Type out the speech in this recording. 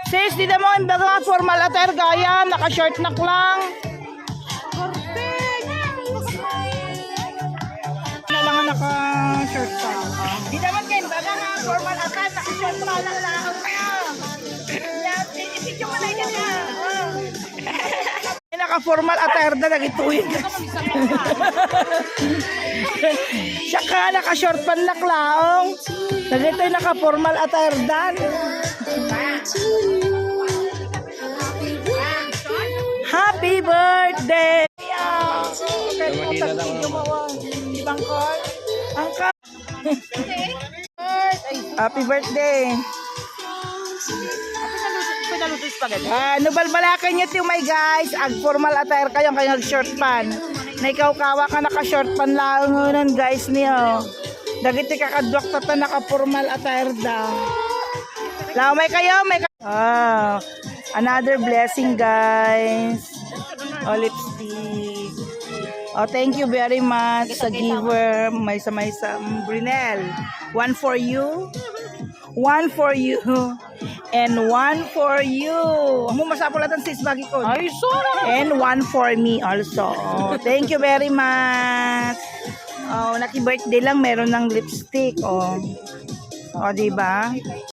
Sis, di mo yung mga formal attire gaya, naka-short na lang. Na lang naka-short pa. Di naman kayo baga nga formal attire, naka-short pa lang lang. Isipin mo na yan na. Naka-formal attire na nagituin. Siya ka, naka-short pan na klaong. Nagitoy naka-formal attire dan. Happy birthday! Happy birthday! Nubalbalakan nyo tiyo may guys. Ag formal attire kayo kayo nag-short pan. Na ikaw kawa ka naka-short pan lang nun guys niyo. Dagiti kakadwak tata naka-formal attire daw. Lamay kayo, may another blessing guys. Lipstick. Thank you very much sa giver. May sa Brinel. One for you. One for you. And one for you. Mo masapulatan sis bagi ko. Ay, sorry. And one for me also. Thank you very much. Naki-birthday lang meron ng lipstick. Di ba?